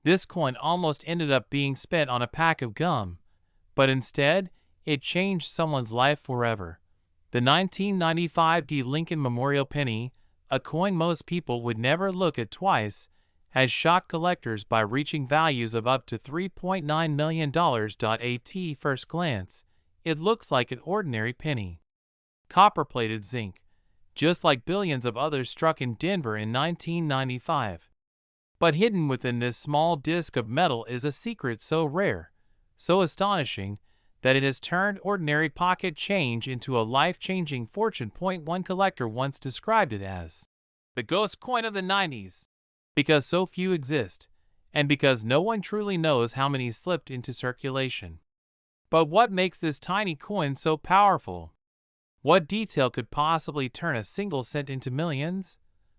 This coin almost ended up being spent on a pack of gum, but instead, it changed someone's life forever. The 1995 D. Lincoln Memorial Penny, a coin most people would never look at twice, has shocked collectors by reaching values of up to $3.9 million. At first glance, it looks like an ordinary penny. Copper-plated zinc, just like billions of others struck in Denver in 1995. But hidden within this small disc of metal is a secret so rare, so astonishing, that it has turned ordinary pocket change into a life-changing fortune. One collector once described it as the ghost coin of the 90s. Because so few exist, and because no one truly knows how many slipped into circulation. But what makes this tiny coin so powerful? What detail could possibly turn a single cent into millions?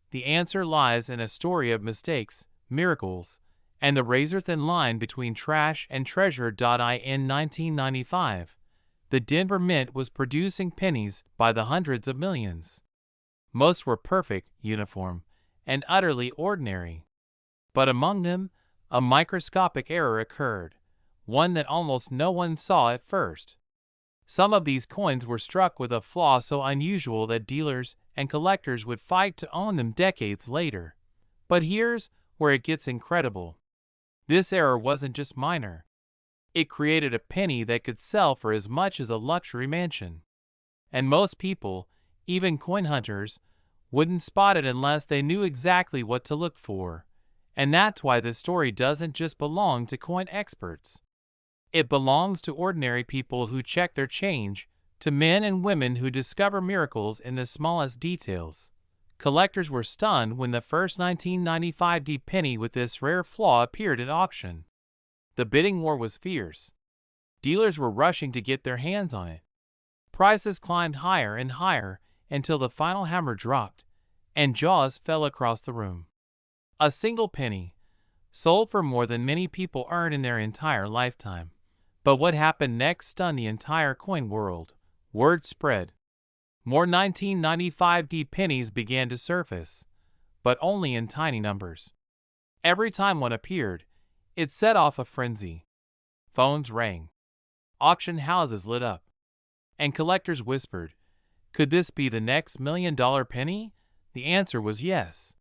The answer lies in a story of mistakes, miracles, and the razor-thin line between trash and treasure. In 1995, the Denver Mint was producing pennies by the hundreds of millions. Most were perfect, uniform, and utterly ordinary. But among them, a microscopic error occurred, one that almost no one saw at first. Some of these coins were struck with a flaw so unusual that dealers and collectors would fight to own them decades later. But here's where it gets incredible. This error wasn't just minor. It created a penny that could sell for as much as a luxury mansion. And most people, even coin hunters, wouldn't spot it unless they knew exactly what to look for. And that's why this story doesn't just belong to coin experts. It belongs to ordinary people who check their change, to men and women who discover miracles in the smallest details. Collectors were stunned when the first 1995 D penny with this rare flaw appeared at auction. The bidding war was fierce. Dealers were rushing to get their hands on it. Prices climbed higher and higher until the final hammer dropped, and jaws fell across the room. A single penny, sold for more than many people earned in their entire lifetime. But what happened next stunned the entire coin world. Word spread. More 1995 D pennies began to surface, but only in tiny numbers. Every time one appeared, it set off a frenzy. Phones rang. Auction houses lit up. And collectors whispered, could this be the next $1 million penny? The answer was yes.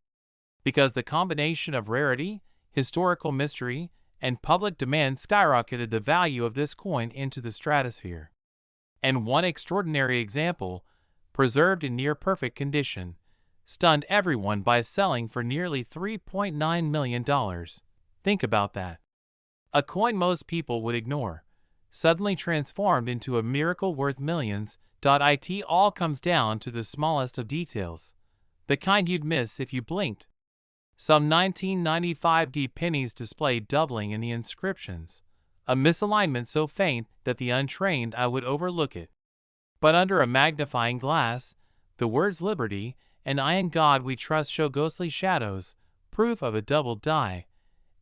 Because the combination of rarity, historical mystery, and public demand skyrocketed the value of this coin into the stratosphere. And one extraordinary example, preserved in near-perfect condition, stunned everyone by selling for nearly $3.9 million. Think about that. A coin most people would ignore, suddenly transformed into a miracle worth millions. It all comes down to the smallest of details, the kind you'd miss if you blinked. Some 1995 D pennies displayed doubling in the inscriptions, a misalignment so faint that the untrained eye would overlook it. But under a magnifying glass, the words Liberty and I in God We Trust show ghostly shadows, proof of a doubled die.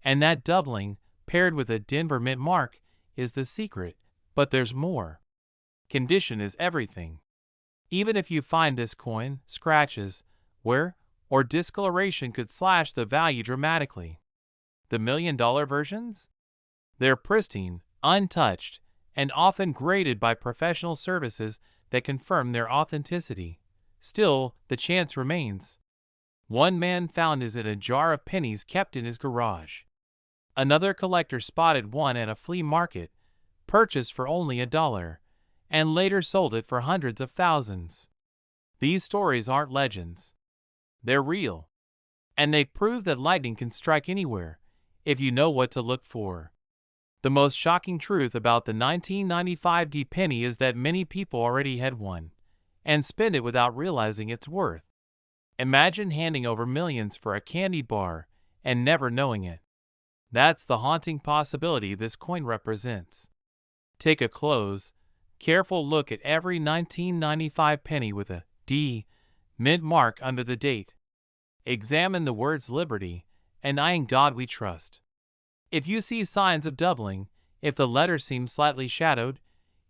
And that doubling, paired with a Denver Mint mark, is the secret. But there's more. Condition is everything. Even if you find this coin, scratches, wear, or discoloration could slash the value dramatically. The $1 million versions? They're pristine, untouched, and often graded by professional services that confirm their authenticity. Still, the chance remains. One man found his in a jar of pennies kept in his garage. Another collector spotted one at a flea market, purchased for only $1, and later sold it for hundreds of thousands. These stories aren't legends. They're real. And they prove that lightning can strike anywhere, if you know what to look for. The most shocking truth about the 1995 D penny is that many people already had one, and spend it without realizing its worth. Imagine handing over millions for a candy bar, and never knowing it. That's the haunting possibility this coin represents. Take a close, careful look at every 1995 penny with a D Mint mark under the date. Examine the words Liberty and I in God We Trust. If you see signs of doubling, if the letter seems slightly shadowed,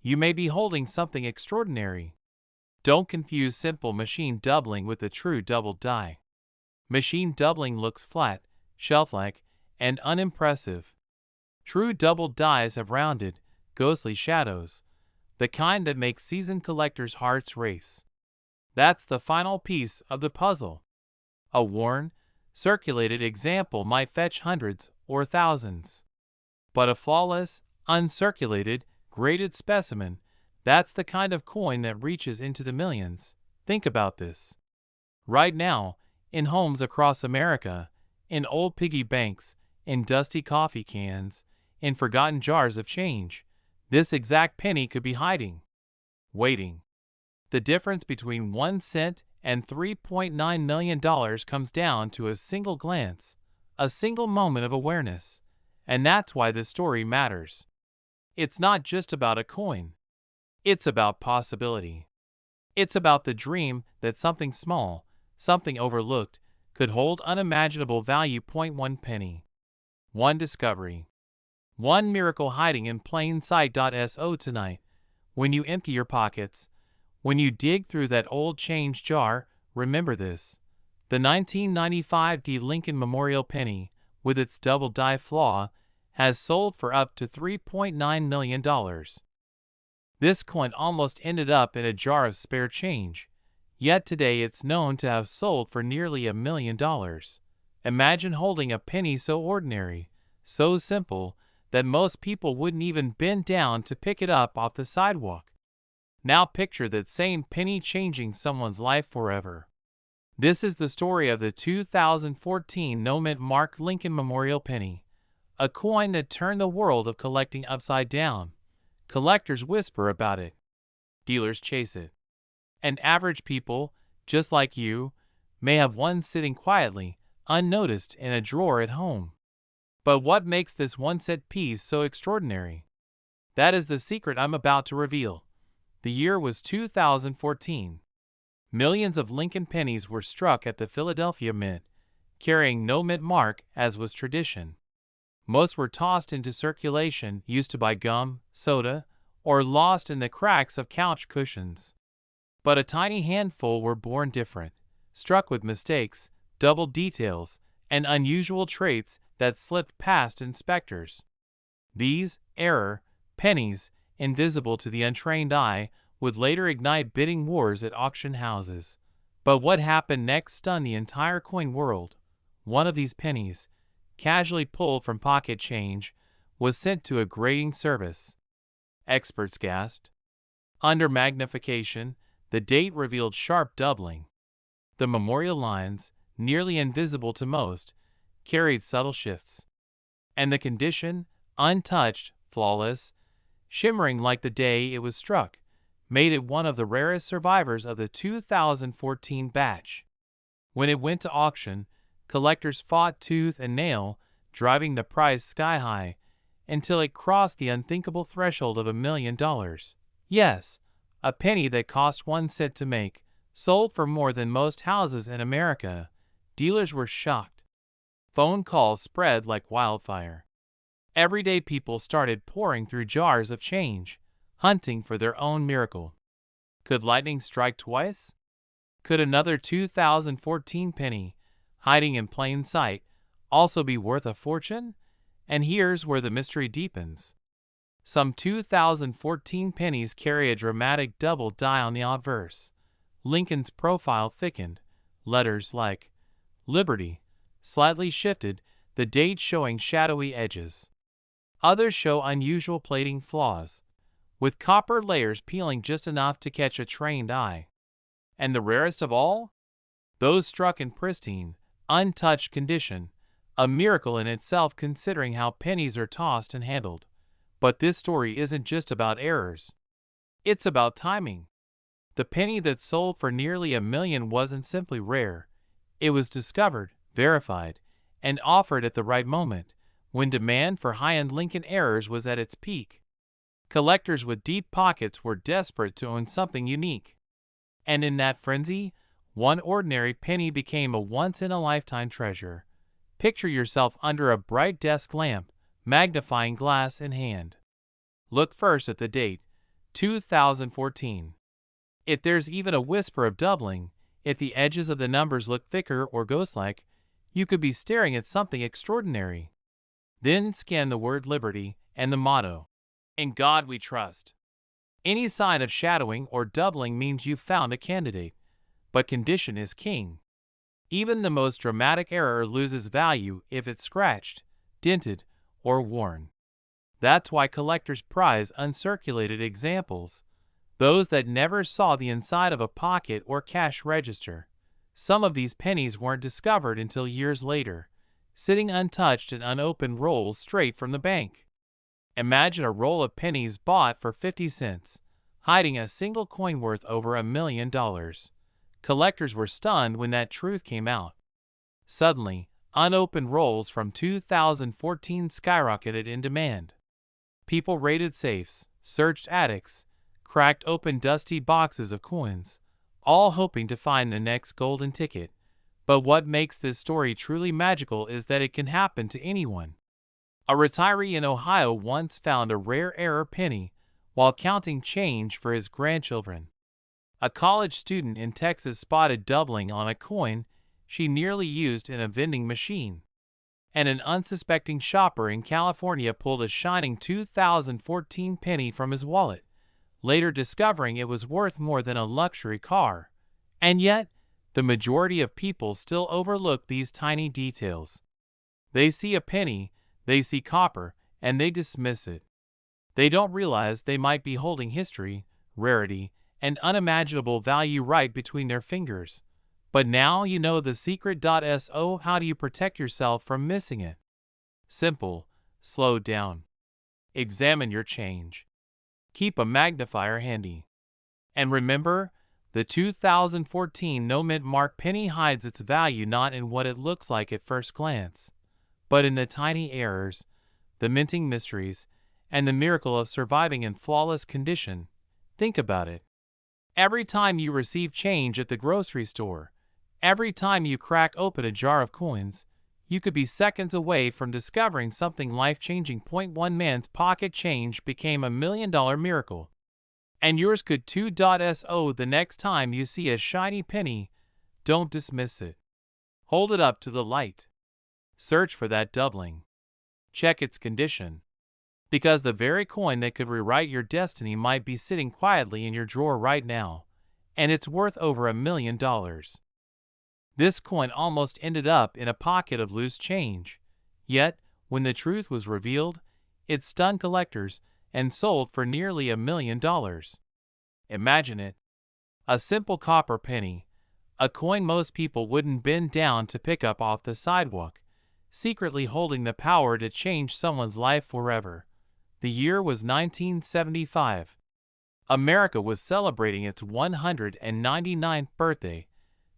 you may be holding something extraordinary. Don't confuse simple machine doubling with the true doubled die. Machine doubling looks flat, shelf-like, and unimpressive. True double dies have rounded, ghostly shadows, the kind that make seasoned collectors' hearts race. That's the final piece of the puzzle. A worn, circulated example might fetch hundreds or thousands. But a flawless, uncirculated, graded specimen, that's the kind of coin that reaches into the millions. Think about this. Right now, in homes across America, in old piggy banks, in dusty coffee cans, in forgotten jars of change, this exact penny could be hiding, waiting. The difference between 1 cent and $3.9 million comes down to a single glance, a single moment of awareness. And that's why this story matters. It's not just about a coin. It's about possibility. It's about the dream that something small, something overlooked, could hold unimaginable value. 1 penny. One discovery. One miracle hiding in plain sight. So tonight, when you empty your pockets, when you dig through that old change jar, remember this. The 1995 Lincoln Memorial penny, with its double die flaw, has sold for up to $3.9 million. This coin almost ended up in a jar of spare change, yet today it's known to have sold for nearly $1 million. Imagine holding a penny so ordinary, so simple, that most people wouldn't even bend down to pick it up off the sidewalk. Now picture that same penny changing someone's life forever. This is the story of the 2014 no-mint mark Lincoln Memorial penny, a coin that turned the world of collecting upside down. Collectors whisper about it. Dealers chase it. And average people, just like you, may have one sitting quietly, unnoticed in a drawer at home. But what makes this 1 cent piece so extraordinary? That is the secret I'm about to reveal. The year was 2014. Millions of Lincoln pennies were struck at the Philadelphia Mint, carrying no mint mark as was tradition. Most were tossed into circulation, used to buy gum, soda, or lost in the cracks of couch cushions. But a tiny handful were born different, struck with mistakes, double details, and unusual traits that slipped past inspectors. These pennies, invisible to the untrained eye, would later ignite bidding wars at auction houses. But what happened next stunned the entire coin world. One of these pennies, casually pulled from pocket change, was sent to a grading service. Experts gasped. Under magnification, the date revealed sharp doubling. The memorial lines, nearly invisible to most, carried subtle shifts. And the condition, untouched, flawless, shimmering like the day it was struck, made it one of the rarest survivors of the 2014 batch. When it went to auction, collectors fought tooth and nail, driving the price sky high, until it crossed the unthinkable threshold of $1 million. Yes, a penny that cost 1 cent to make, sold for more than most houses in America. Dealers were shocked. Phone calls spread like wildfire. Everyday people started pouring through jars of change, hunting for their own miracle. Could lightning strike twice? Could another 2014 penny, hiding in plain sight, also be worth a fortune? And here's where the mystery deepens. Some 2014 pennies carry a dramatic double die on the obverse. Lincoln's profile thickened, letters like Liberty slightly shifted, the date showing shadowy edges. Others show unusual plating flaws, with copper layers peeling just enough to catch a trained eye. And the rarest of all? Those struck in pristine, untouched condition, a miracle in itself considering how pennies are tossed and handled. But this story isn't just about errors. It's about timing. The penny that sold for nearly $1 million wasn't simply rare. It was discovered, verified, and offered at the right moment, when demand for high-end Lincoln errors was at its peak. Collectors with deep pockets were desperate to own something unique. And in that frenzy, one ordinary penny became a once-in-a-lifetime treasure. Picture yourself under a bright desk lamp, magnifying glass in hand. Look first at the date, 2014. If there's even a whisper of doubling, if the edges of the numbers look thicker or ghost-like, you could be staring at something extraordinary. Then scan the word liberty and the motto, "In God We Trust." Any sign of shadowing or doubling means you've found a candidate, but condition is king. Even the most dramatic error loses value if it's scratched, dented, or worn. That's why collectors prize uncirculated examples, those that never saw the inside of a pocket or cash register. Some of these pennies weren't discovered until years later, sitting untouched in unopened rolls straight from the bank. Imagine a roll of pennies bought for 50 cents, hiding a single coin worth over $1 million. Collectors were stunned when that truth came out. Suddenly, unopened rolls from 2014 skyrocketed in demand. People raided safes, searched attics, cracked open dusty boxes of coins, all hoping to find the next golden ticket. But what makes this story truly magical is that it can happen to anyone. A retiree in Ohio once found a rare error penny while counting change for his grandchildren. A college student in Texas spotted doubling on a coin she nearly used in a vending machine. And an unsuspecting shopper in California pulled a shining 2014 penny from his wallet, later discovering it was worth more than a luxury car. And yet, the majority of people still overlook these tiny details. They see a penny, they see copper, and they dismiss it. They don't realize they might be holding history, rarity, and unimaginable value right between their fingers. But now you know the secret. So how do you protect yourself from missing it? Simple. Slow down. Examine your change. Keep a magnifier handy. And remember, the 2014 no mint mark penny hides its value not in what it looks like at first glance, but in the tiny errors, the minting mysteries, and the miracle of surviving in flawless condition. Think about it. Every time you receive change at the grocery store, every time you crack open a jar of coins, you could be seconds away from discovering something life-changing. One man's pocket change became $1 million miracle. And yours could too. So the next time you see a shiny penny, don't dismiss it. Hold it up to the light. Search for that doubling. Check its condition. Because the very coin that could rewrite your destiny might be sitting quietly in your drawer right now, and it's worth over $1 million. This coin almost ended up in a pocket of loose change. Yet, when the truth was revealed, it stunned collectors and sold for nearly $1 million. Imagine it. A simple copper penny, a coin most people wouldn't bend down to pick up off the sidewalk, secretly holding the power to change someone's life forever. The year was 1975. America was celebrating its 199th birthday.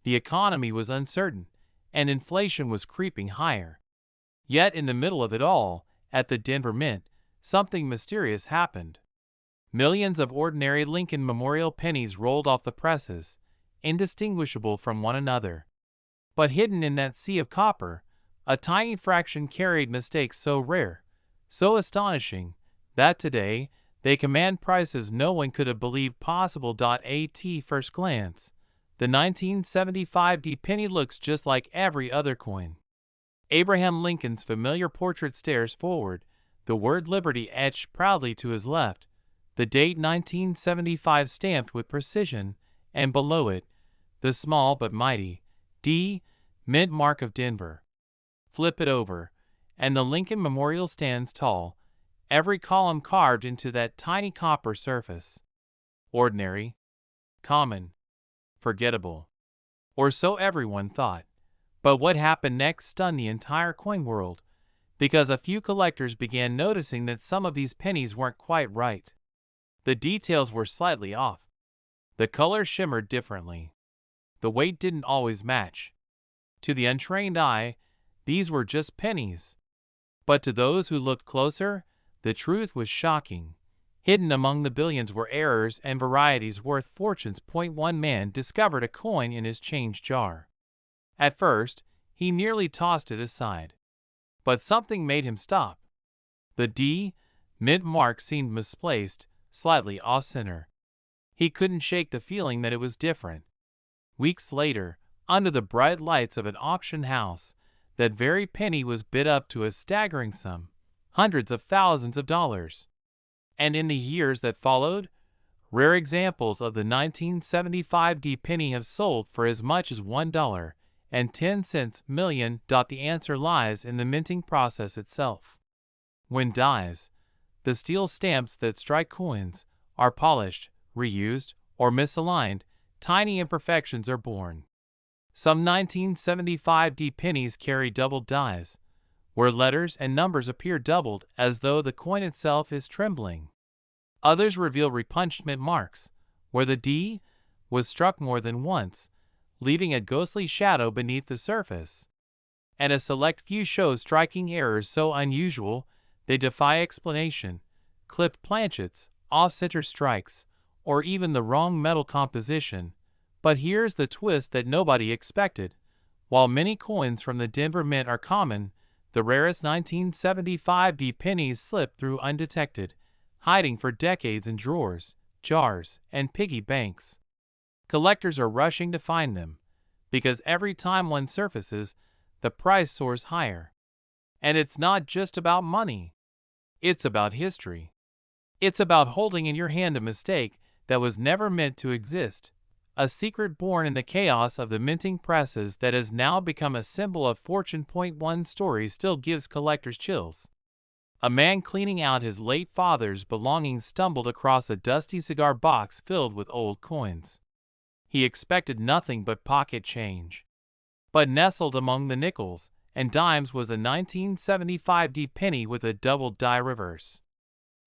The economy was uncertain, and inflation was creeping higher. Yet in the middle of it all, at the Denver Mint, something mysterious happened. Millions of ordinary Lincoln Memorial pennies rolled off the presses, indistinguishable from one another. But hidden in that sea of copper, a tiny fraction carried mistakes so rare, so astonishing, that today they command prices no one could have believed possible. At first glance, the 1975 penny looks just like every other coin. Abraham Lincoln's familiar portrait stares forward, the word liberty etched proudly to his left, the date 1975 stamped with precision, and below it, the small but mighty D. Mint mark of Denver. Flip it over, and the Lincoln Memorial stands tall, every column carved into that tiny copper surface. Ordinary, common, forgettable. Or so everyone thought. But what happened next stunned the entire coin world, because a few collectors began noticing that some of these pennies weren't quite right. The details were slightly off. The color shimmered differently. The weight didn't always match. To the untrained eye, these were just pennies. But to those who looked closer, the truth was shocking. Hidden among the billions were errors and varieties worth fortunes. One man discovered a coin in his change jar. At first, he nearly tossed it aside. But something made him stop. The D. Mint mark seemed misplaced, slightly off-center. He couldn't shake the feeling that it was different. Weeks later, under the bright lights of an auction house, that very penny was bid up to a staggering sum, hundreds of thousands of dollars. And in the years that followed, rare examples of the 1975 D penny have sold for as much as $1.10 million. The answer lies in the minting process itself. When dies, the steel stamps that strike coins, are polished, reused, or misaligned, tiny imperfections are born. Some 1975 D pennies carry doubled dies, where letters and numbers appear doubled as though the coin itself is trembling. Others reveal repunchment marks, where the D was struck more than once, leaving a ghostly shadow beneath the surface. And a select few show striking errors so unusual they defy explanation: clipped planchets, off-center strikes, or even the wrong metal composition. But here's the twist that nobody expected. While many coins from the Denver Mint are common, the rarest 1975 D pennies slip through undetected, hiding for decades in drawers, jars, and piggy banks. Collectors are rushing to find them, because every time one surfaces, the price soars higher. And it's not just about money. It's about history. It's about holding in your hand a mistake that was never meant to exist, a secret born in the chaos of the minting presses that has now become a symbol of fortune. One story still gives collectors chills. A man cleaning out his late father's belongings stumbled across a dusty cigar box filled with old coins. He expected nothing but pocket change. But nestled among the nickels and dimes was a 1975 D penny with a doubled die reverse.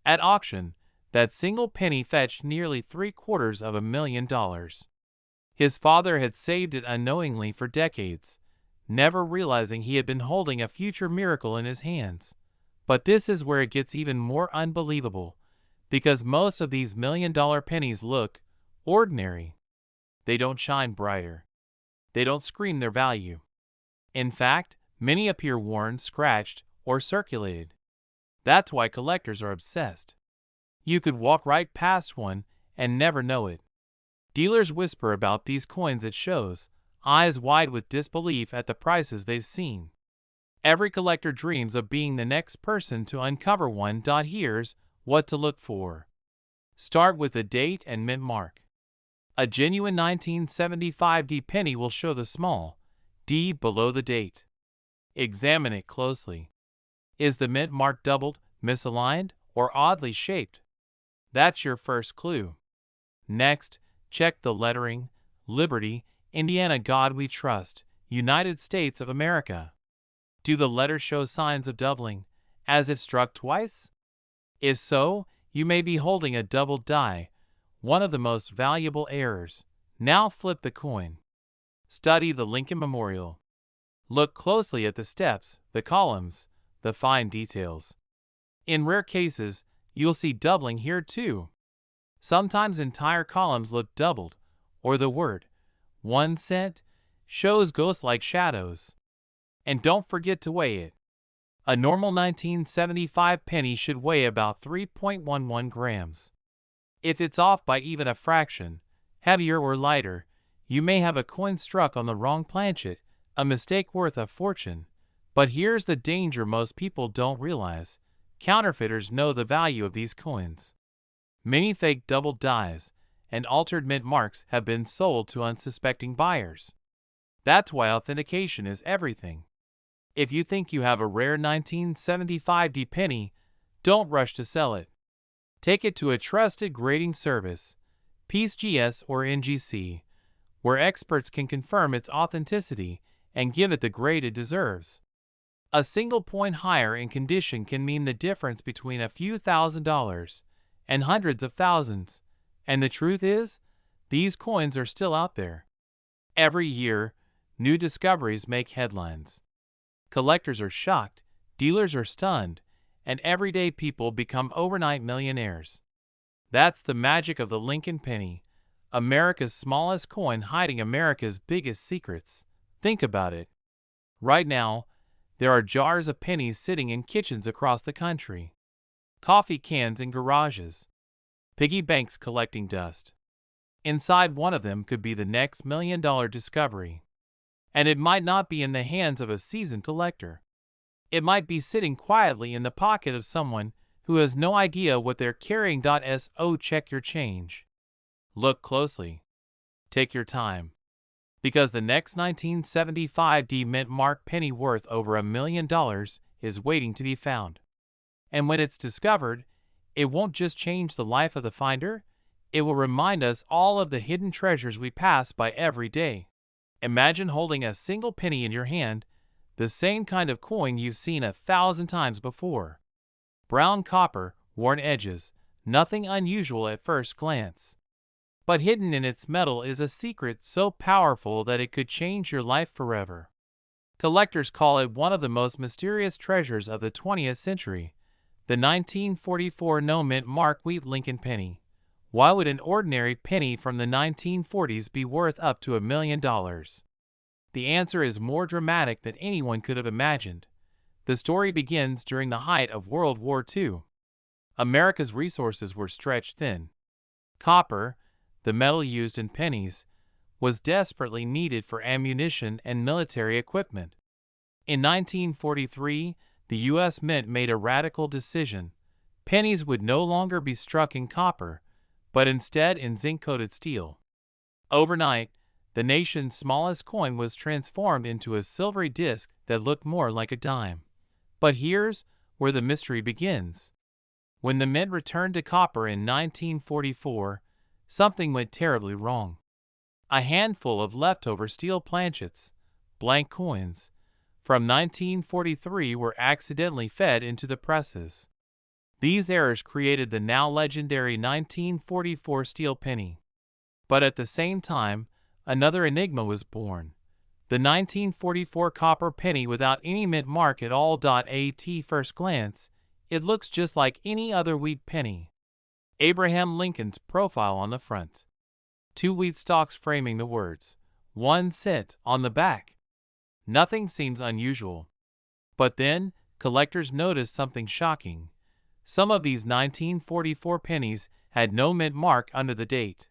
At auction, that single penny fetched nearly $750,000. His father had saved it unknowingly for decades, never realizing he had been holding a future miracle in his hands. But this is where it gets even more unbelievable, because most of these $1,000,000 pennies look ordinary. They don't shine brighter. They don't scream their value. In fact, many appear worn, scratched, or circulated. That's why collectors are obsessed. You could walk right past one and never know it. Dealers whisper about these coins at shows, eyes wide with disbelief at the prices they've seen. Every collector dreams of being the next person to uncover one. Here's what to look for. Start with the date and mint mark. A genuine 1975 D penny will show the small D below the date. Examine it closely. Is the mint mark doubled, misaligned, or oddly shaped? That's your first clue. Next, check the lettering: Liberty, Indiana, God We Trust, United States of America. Do the letters show signs of doubling, as if struck twice? If so, you may be holding a doubled die, one of the most valuable errors. Now flip the coin. Study the Lincoln Memorial. Look closely at the steps, the columns, the fine details. In rare cases, you'll see doubling here too. Sometimes entire columns look doubled, or the word 1 cent shows ghost-like shadows. And don't forget to weigh it. A normal 1975 penny should weigh about 3.11 grams. If it's off by even a fraction, heavier or lighter, you may have a coin struck on the wrong planchet, a mistake worth a fortune. But here's the danger most people don't realize: counterfeiters know the value of these coins. Many fake doubled dies and altered mint marks have been sold to unsuspecting buyers. That's why authentication is everything. If you think you have a rare 1975 D penny, don't rush to sell it. Take it to a trusted grading service, PCGS or NGC, where experts can confirm its authenticity and give it the grade it deserves. A single point higher in condition can mean the difference between a few $1,000s and hundreds of thousands. And the truth is, these coins are still out there. Every year, new discoveries make headlines. Collectors are shocked, dealers are stunned, and everyday people become overnight millionaires. That's the magic of the Lincoln penny, America's smallest coin hiding America's biggest secrets. Think about it. Right now, there are jars of pennies sitting in kitchens across the country, coffee cans in garages, piggy banks collecting dust. Inside one of them could be the next $1,000,000 discovery. And it might not be in the hands of a seasoned collector. It might be sitting quietly in the pocket of someone who has no idea what they're carrying. So check your change. Look closely. Take your time. Because the next 1975 D mint mark penny worth over $1 million is waiting to be found. And when it's discovered, it won't just change the life of the finder, it will remind us all of the hidden treasures we pass by every day. Imagine holding a single penny in your hand, the same kind of coin you've seen 1,000 times before. Brown copper, worn edges, nothing unusual at first glance. But hidden in its metal is a secret so powerful that it could change your life forever. Collectors call it one of the most mysterious treasures of the 20th century, the 1944 no-mint mark wheat Lincoln penny. Why would an ordinary penny from the 1940s be worth up to $1 million? The answer is more dramatic than anyone could have imagined. The story begins during the height of World War II. America's resources were stretched thin. Copper, the metal used in pennies, was desperately needed for ammunition and military equipment. In 1943, the U.S. Mint made a radical decision. Pennies would no longer be struck in copper, but instead in zinc-coated steel. Overnight, the nation's smallest coin was transformed into a silvery disc that looked more like a dime. But here's where the mystery begins. When the mint returned to copper in 1944, something went terribly wrong. A handful of leftover steel planchets, blank coins, from 1943 were accidentally fed into the presses. These errors created the now legendary 1944 steel penny. But at the same time, another enigma was born. The 1944 copper penny without any mint mark at all. At first glance, it looks just like any other wheat penny. Abraham Lincoln's profile on the front. 2 wheat stalks framing the words, 1 cent, on the back. Nothing seems unusual. But then, collectors noticed something shocking. Some of these 1944 pennies had no mint mark under the date.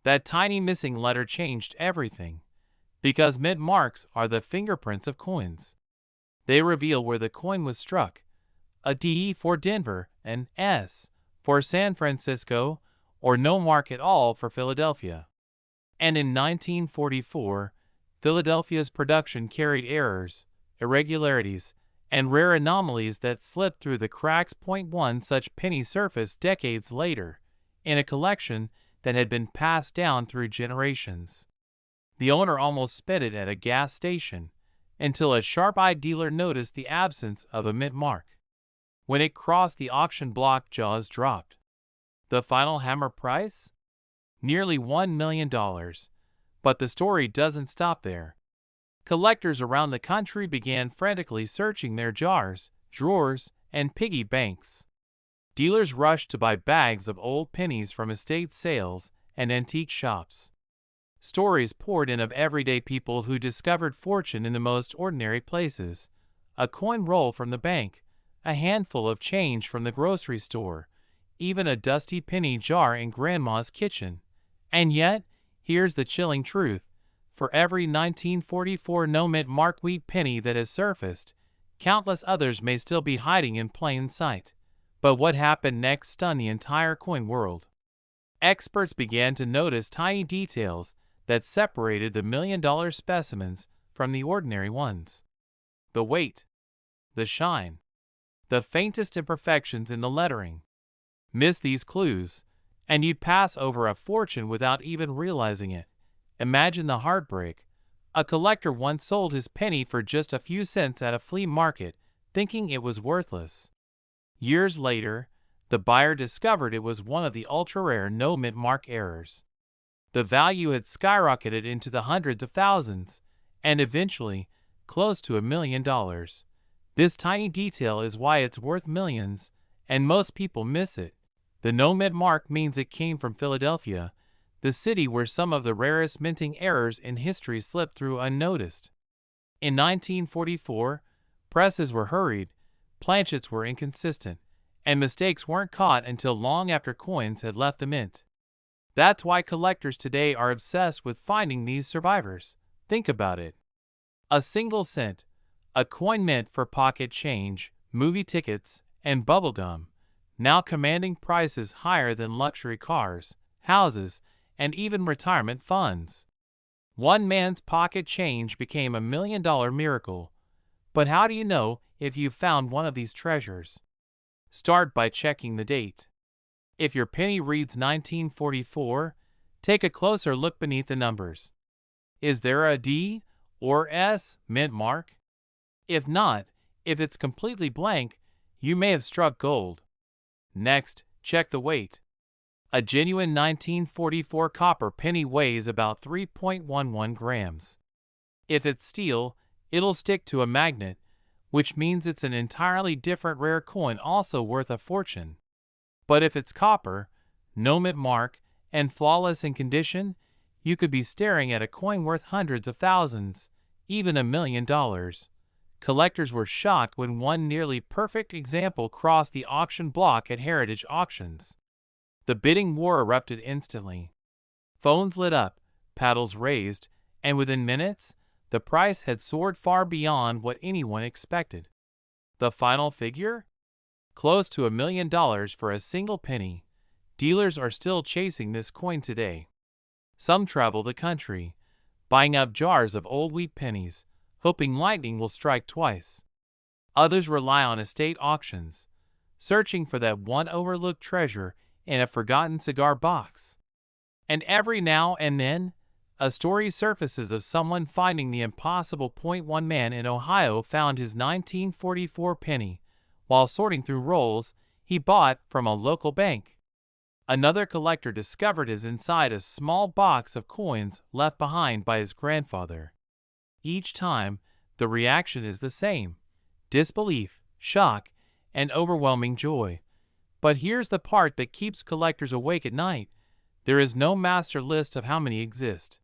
That tiny missing letter changed everything. Because mint marks are the fingerprints of coins. They reveal where the coin was struck. A D for Denver, an S for San Francisco, or no mark at all for Philadelphia. And in 1944, Philadelphia's production carried errors, irregularities, and rare anomalies that slipped through the cracks. One such penny surfaced decades later, in a collection that had been passed down through generations. The owner almost spent it at a gas station, until a sharp-eyed dealer noticed the absence of a mint mark. When it crossed the auction block, jaws dropped. The final hammer price? Nearly $1 million. But the story doesn't stop there. Collectors around the country began frantically searching their jars, drawers, and piggy banks. Dealers rushed to buy bags of old pennies from estate sales and antique shops. Stories poured in of everyday people who discovered fortune in the most ordinary places. A coin roll from the bank, a handful of change from the grocery store, even a dusty penny jar in Grandma's kitchen. And yet, here's the chilling truth. For every 1944 no-mint mark wheat penny that has surfaced, countless others may still be hiding in plain sight. But what happened next stunned the entire coin world. Experts began to notice tiny details that separated the million-dollar specimens from the ordinary ones. The weight, the shine, the faintest imperfections in the lettering. Miss these clues, and you'd pass over a fortune without even realizing it. Imagine the heartbreak. A collector once sold his penny for just a few cents at a flea market, thinking it was worthless. Years later, the buyer discovered it was one of the ultra-rare no-mint mark errors. The value had skyrocketed into the hundreds of thousands, and eventually, close to $1 million. This tiny detail is why it's worth millions, and most people miss it. The no-mint mark means it came from Philadelphia, the city where some of the rarest minting errors in history slipped through unnoticed. In 1944, presses were hurried, planchets were inconsistent, and mistakes weren't caught until long after coins had left the mint. That's why collectors today are obsessed with finding these survivors. Think about it. A single cent, a coin meant for pocket change, movie tickets, and bubblegum, now commanding prices higher than luxury cars, houses, and even retirement funds. One man's pocket change became $1 million miracle. But how do you know if you've found one of these treasures? Start by checking the date. If your penny reads 1944, take a closer look beneath the numbers. Is there a D or S mint mark? If not, if it's completely blank, you may have struck gold. Next, check the weight. A genuine 1944 copper penny weighs about 3.11 grams. If it's steel, it'll stick to a magnet, which means it's an entirely different rare coin also worth a fortune. But if it's copper, no mint mark, and flawless in condition, you could be staring at a coin worth hundreds of thousands, even $1 million. Collectors were shocked when one nearly perfect example crossed the auction block at Heritage Auctions. The bidding war erupted instantly. Phones lit up, paddles raised, and within minutes, the price had soared far beyond what anyone expected. The final figure? Close to $1 million for a single penny. Dealers are still chasing this coin today. Some travel the country, buying up jars of old wheat pennies, hoping lightning will strike twice. Others rely on estate auctions, searching for that one overlooked treasure in a forgotten cigar box. And every now and then, a story surfaces of someone finding the impossible. One man in Ohio found his 1944 penny while sorting through rolls he bought from a local bank. Another collector discovered his inside a small box of coins left behind by his grandfather. Each time, the reaction is the same: disbelief, shock, and overwhelming joy. But here's the part that keeps collectors awake at night. There is no master list of how many exist.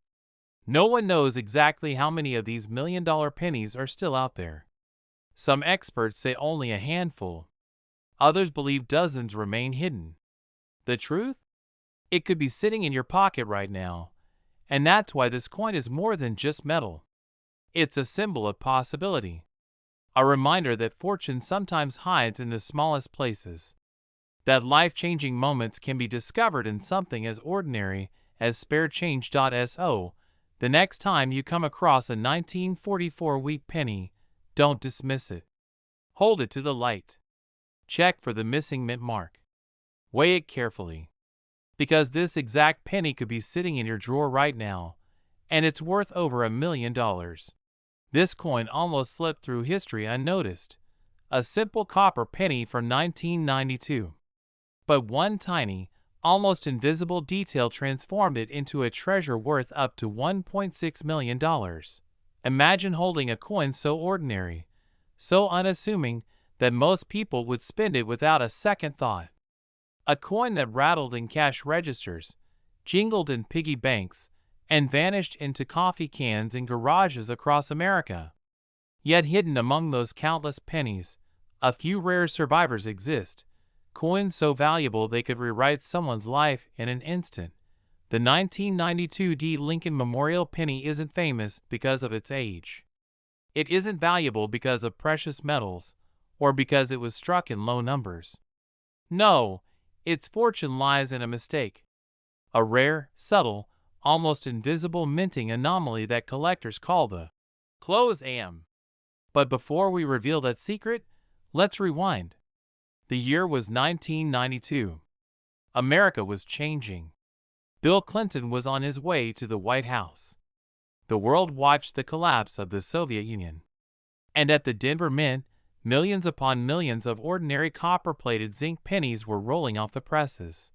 No one knows exactly how many of these $1 million pennies are still out there. Some experts say only a handful. Others believe dozens remain hidden. The truth? It could be sitting in your pocket right now. And that's why this coin is more than just metal. It's a symbol of possibility. A reminder that fortune sometimes hides in the smallest places. That life-changing moments can be discovered in something as ordinary as spare change.so. The next time you come across a 1944 wheat penny, don't dismiss it. Hold it to the light. Check for the missing mint mark. Weigh it carefully. Because this exact penny could be sitting in your drawer right now, and it's worth over $1 million. This coin almost slipped through history unnoticed. A simple copper penny from 1992. But one tiny, almost invisible detail transformed it into a treasure worth up to $1.6 million. Imagine holding a coin so ordinary, so unassuming, that most people would spend it without a second thought. A coin that rattled in cash registers, jingled in piggy banks, and vanished into coffee cans in garages across America. Yet hidden among those countless pennies, a few rare survivors exist. Coins so valuable they could rewrite someone's life in an instant. The 1992 D. Lincoln Memorial Penny isn't famous because of its age. It isn't valuable because of precious metals, or because it was struck in low numbers. No, its fortune lies in a mistake. A rare, subtle, almost invisible minting anomaly that collectors call the close AM. But before we reveal that secret, let's rewind. The year was 1992. America was changing. Bill Clinton was on his way to the White House. The world watched the collapse of the Soviet Union. And at the Denver Mint, millions upon millions of ordinary copper-plated zinc pennies were rolling off the presses.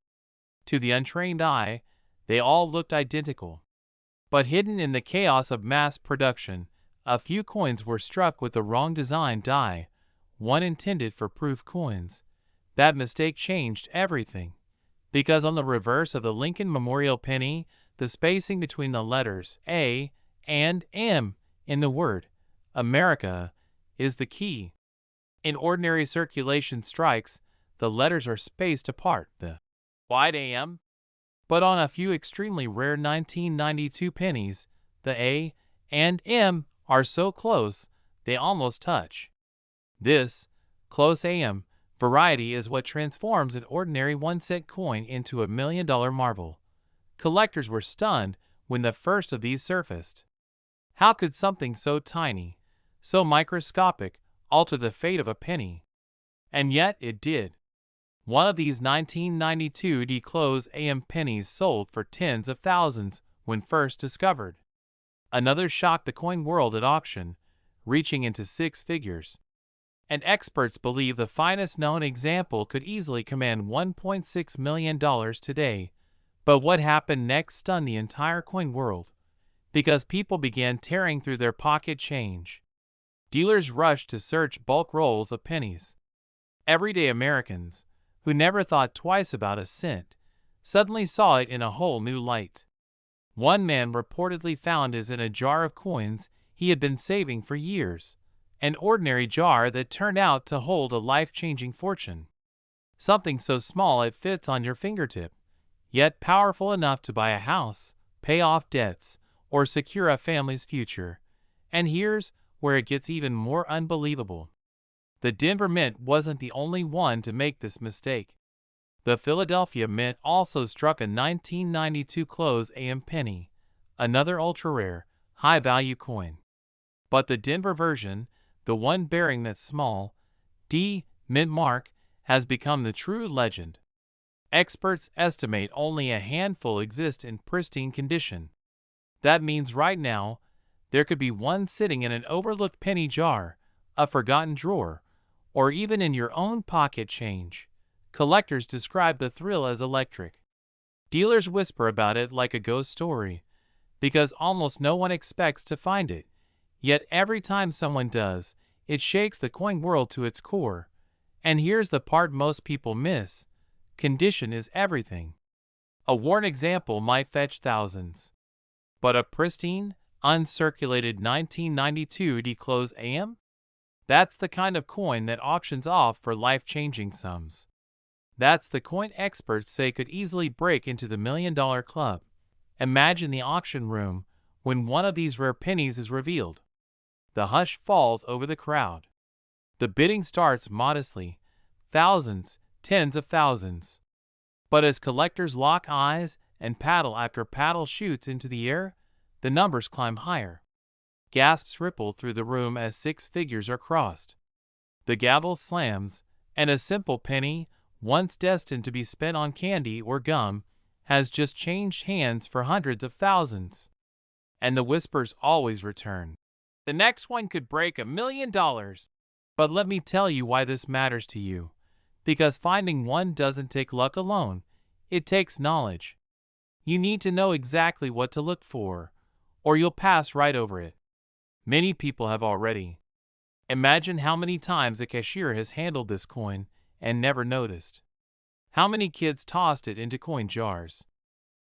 To the untrained eye, they all looked identical. But hidden in the chaos of mass production, a few coins were struck with the wrong design die, one intended for proof coins. That mistake changed everything. Because on the reverse of the Lincoln Memorial Penny, the spacing between the letters A and M in the word America is the key. In ordinary circulation strikes, the letters are spaced apart, the wide AM. But on a few extremely rare 1992 pennies, the A and M are so close they almost touch. This close AM variety is what transforms an ordinary 1-cent coin into a $1 million marvel. Collectors were stunned when the first of these surfaced. How could something so tiny, so microscopic, alter the fate of a penny? And yet it did. One of these 1992 close AM pennies sold for tens of thousands when first discovered. Another shocked the coin world at auction, reaching into six figures. And experts believe the finest known example could easily command $1.6 million today. But what happened next stunned the entire coin world, because people began tearing through their pocket change. Dealers rushed to search bulk rolls of pennies. Everyday Americans, who never thought twice about a cent, suddenly saw it in a whole new light. One man reportedly found his in a jar of coins he had been saving for years, an ordinary jar that turned out to hold a life-changing fortune. Something so small it fits on your fingertip, yet powerful enough to buy a house, pay off debts, or secure a family's future. And here's where it gets even more unbelievable. The Denver Mint wasn't the only one to make this mistake. The Philadelphia Mint also struck a 1992 close AM penny, another ultra-rare, high-value coin. But the Denver version, the one bearing that small D mint mark, has become the true legend. Experts estimate only a handful exist in pristine condition. That means right now, there could be one sitting in an overlooked penny jar, a forgotten drawer, or even in your own pocket change. Collectors describe the thrill as electric. Dealers whisper about it like a ghost story, because almost no one expects to find it. Yet every time someone does, it shakes the coin world to its core. And here's the part most people miss. Condition is everything. A worn example might fetch thousands. But a pristine, uncirculated 1992 close AM? That's the kind of coin that auctions off for life-changing sums. That's the coin experts say could easily break into the $1 million club. Imagine the auction room when one of these rare pennies is revealed. The hush falls over the crowd. The bidding starts modestly, thousands, tens of thousands. But as collectors lock eyes and paddle after paddle shoots into the air, the numbers climb higher. Gasps ripple through the room as six figures are crossed. The gavel slams, and a simple penny, once destined to be spent on candy or gum, has just changed hands for hundreds of thousands. And the whispers always return. The next one could break $1 million. But let me tell you why this matters to you. Because finding one doesn't take luck alone, it takes knowledge. You need to know exactly what to look for, or you'll pass right over it. Many people have already. Imagine how many times a cashier has handled this coin and never noticed. How many kids tossed it into coin jars?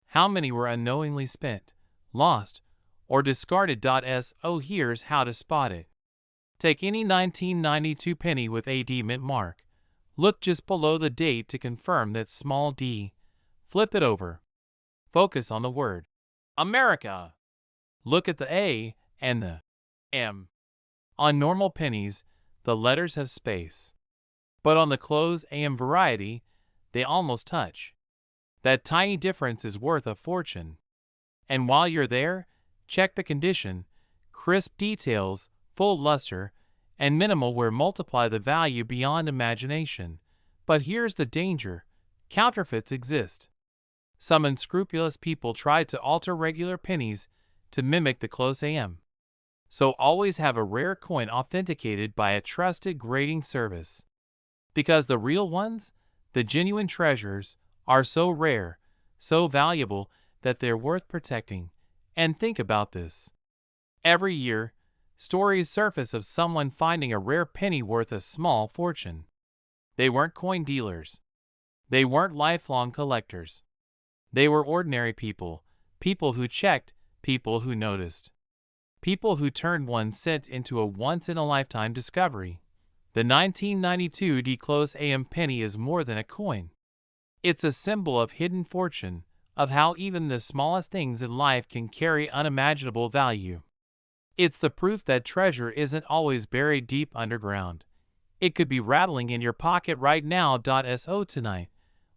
How many were unknowingly spent, lost, or discarded? So here's how to spot it. Take any 1992 penny with a D mint mark. Look just below the date to confirm that small d. Flip it over. Focus on the word America. Look at the A and the M. On normal pennies, the letters have space. But on the close AM variety, they almost touch. That tiny difference is worth a fortune. And while you're there, check the condition. Crisp details, full luster, and minimal wear multiply the value beyond imagination. But here's the danger. Counterfeits exist. Some unscrupulous people try to alter regular pennies to mimic the close AM. So always have a rare coin authenticated by a trusted grading service. Because the real ones, the genuine treasures, are so rare, so valuable, that they're worth protecting. And think about this. Every year, stories surface of someone finding a rare penny worth a small fortune. They weren't coin dealers. They weren't lifelong collectors. They were ordinary people, people who checked, people who noticed. People who turned 1 cent into a once-in-a-lifetime discovery. The 1992 close AM penny is more than a coin. It's a symbol of hidden fortune, of how even the smallest things in life can carry unimaginable value. It's the proof that treasure isn't always buried deep underground. It could be rattling in your pocket right now. So tonight,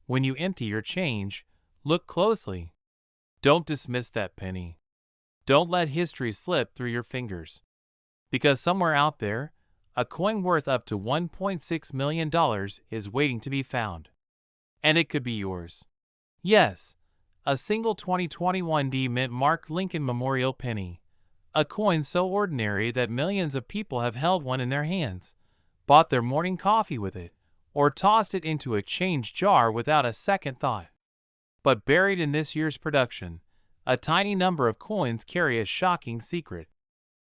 when you empty your change, look closely. Don't dismiss that penny. Don't let history slip through your fingers. Because somewhere out there, a coin worth up to $1.6 million is waiting to be found. And it could be yours. Yes, a single 2021 mint marked Lincoln Memorial penny. A coin so ordinary that millions of people have held one in their hands, bought their morning coffee with it, or tossed it into a change jar without a second thought. But buried in this year's production, a tiny number of coins carry a shocking secret.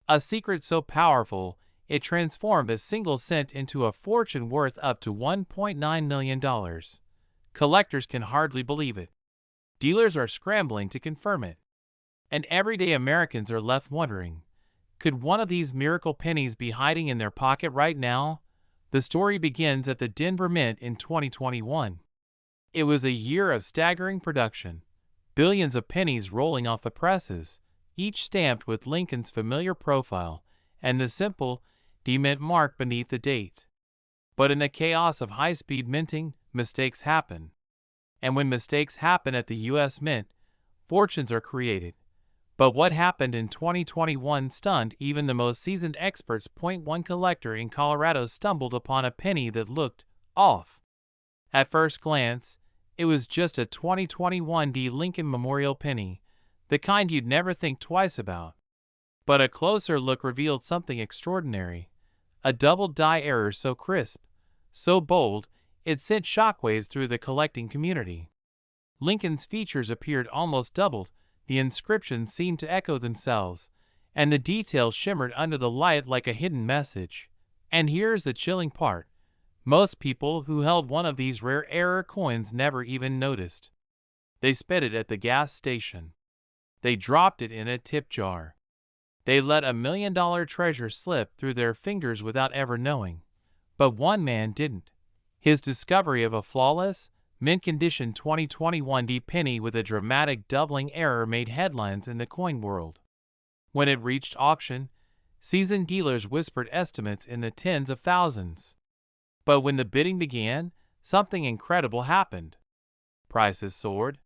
A secret so powerful, it transformed a single cent into a fortune worth up to $1.9 million. Collectors can hardly believe it. Dealers are scrambling to confirm it. And everyday Americans are left wondering, could one of these miracle pennies be hiding in their pocket right now? The story begins at the Denver Mint in 2021. It was a year of staggering production, billions of pennies rolling off the presses, each stamped with Lincoln's familiar profile and the simple D-Mint mark beneath the date. But in the chaos of high-speed minting, mistakes happen. And when mistakes happen at the U.S. Mint, fortunes are created. But what happened in 2021 stunned even the most seasoned experts. One collector in Colorado stumbled upon a penny that looked off. At first glance, it was just a 2021 Lincoln Memorial penny, the kind you'd never think twice about. But a closer look revealed something extraordinary. A double die error so crisp, so bold, it sent shockwaves through the collecting community. Lincoln's features appeared almost doubled, the inscriptions seemed to echo themselves, and the details shimmered under the light like a hidden message. And here's the chilling part. Most people who held one of these rare error coins never even noticed. They spent it at the gas station. They dropped it in a tip jar. They let $1 million treasure slip through their fingers without ever knowing. But one man didn't. His discovery of a flawless, mint-condition 2021 penny with a dramatic doubling error made headlines in the coin world. When it reached auction, seasoned dealers whispered estimates in the tens of thousands. But when the bidding began, something incredible happened. Prices soared.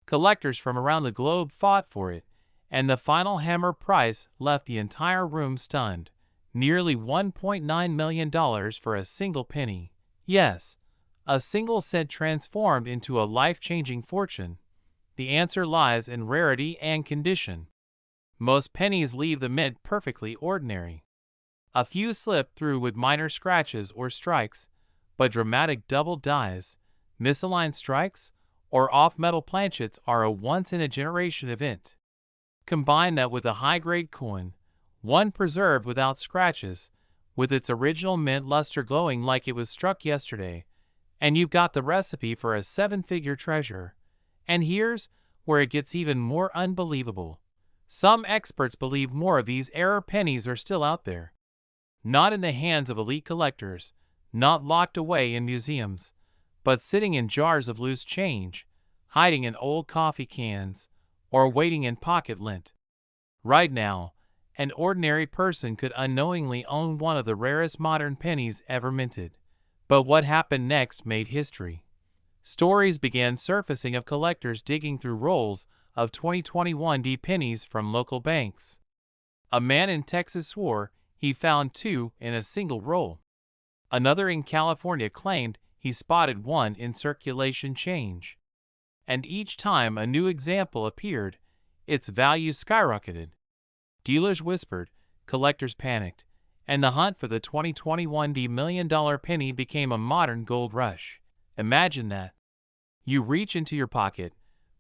Collectors from around the globe fought for it, and the final hammer price left the entire room stunned. Nearly $1.9 million for a single penny. Yes, a single cent transformed into a life-changing fortune. The answer lies in rarity and condition. Most pennies leave the mint perfectly ordinary. A few slip through with minor scratches or strikes, but dramatic double dies, misaligned strikes, or off-metal planchets are a once-in-a-generation event. Combine that with a high-grade coin, one preserved without scratches, with its original mint luster glowing like it was struck yesterday, and you've got the recipe for a seven-figure treasure. And here's where it gets even more unbelievable. Some experts believe more of these error pennies are still out there. Not in the hands of elite collectors, not locked away in museums, but sitting in jars of loose change, hiding in old coffee cans, or waiting in pocket lint. Right now, an ordinary person could unknowingly own one of the rarest modern pennies ever minted. But what happened next made history. Stories began surfacing of collectors digging through rolls of 2021 pennies from local banks. A man in Texas swore he found two in a single roll. Another in California claimed he spotted one in circulation change. And each time a new example appeared, its value skyrocketed. Dealers whispered, collectors panicked, and the hunt for the 2021 million-dollar penny became a modern gold rush. Imagine that. You reach into your pocket,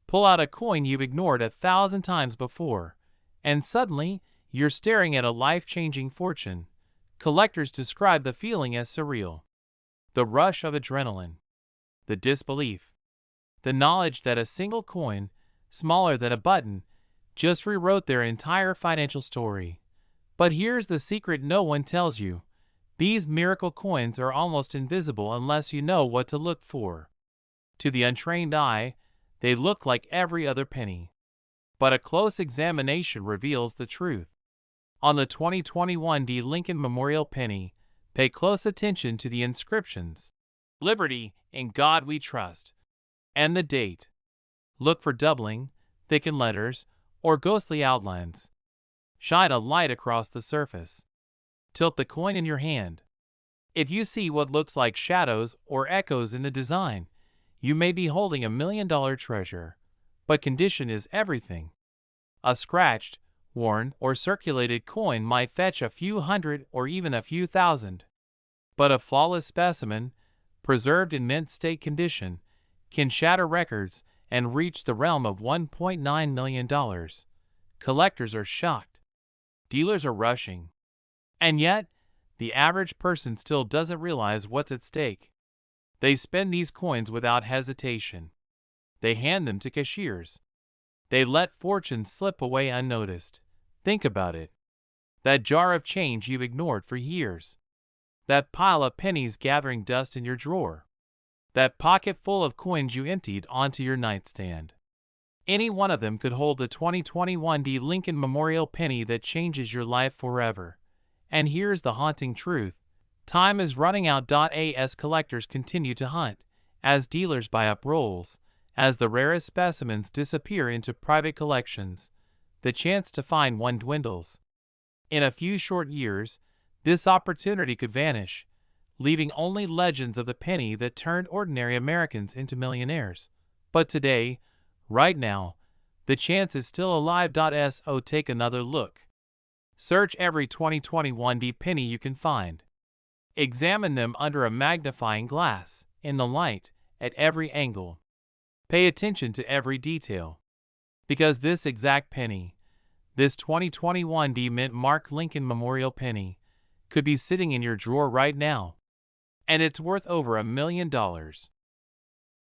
pull out a coin you've ignored 1,000 times before, and suddenly you're staring at a life-changing fortune. Collectors describe the feeling as surreal. The rush of adrenaline. The disbelief. The knowledge that a single coin, smaller than a button, just rewrote their entire financial story. But here's the secret no one tells you. These miracle coins are almost invisible unless you know what to look for. To the untrained eye, they look like every other penny. But a close examination reveals the truth. On the 2021 D. Lincoln Memorial Penny, pay close attention to the inscriptions. Liberty, in God we trust. And the date. Look for doubling, thickened letters, or ghostly outlines. Shine a light across the surface. Tilt the coin in your hand. If you see what looks like shadows or echoes in the design, you may be holding $1 million treasure. But condition is everything. A scratched, worn, or circulated coin might fetch a few hundred or even a few thousand. But a flawless specimen, preserved in mint state condition, can shatter records and reach the realm of $1.9 million. Collectors are shocked. Dealers are rushing. And yet, the average person still doesn't realize what's at stake. They spend these coins without hesitation. They hand them to cashiers. They let fortunes slip away unnoticed. Think about it. That jar of change you've ignored for years. That pile of pennies gathering dust in your drawer. That pocket full of coins you emptied onto your nightstand. Any one of them could hold the 2021 D. Lincoln Memorial Penny that changes your life forever. And here's the haunting truth. Time is running out. As collectors continue to hunt, as dealers buy up rolls, as the rarest specimens disappear into private collections, the chance to find one dwindles. In a few short years, this opportunity could vanish, leaving only legends of the penny that turned ordinary Americans into millionaires. But today, right now, the chance is still alive. So take another look. Search every 2021 D penny you can find. Examine them under a magnifying glass, in the light, at every angle. Pay attention to every detail. Because this exact penny, this 2021 D Mint Mark Lincoln Memorial Penny, could be sitting in your drawer right now. And it's worth over $1 million.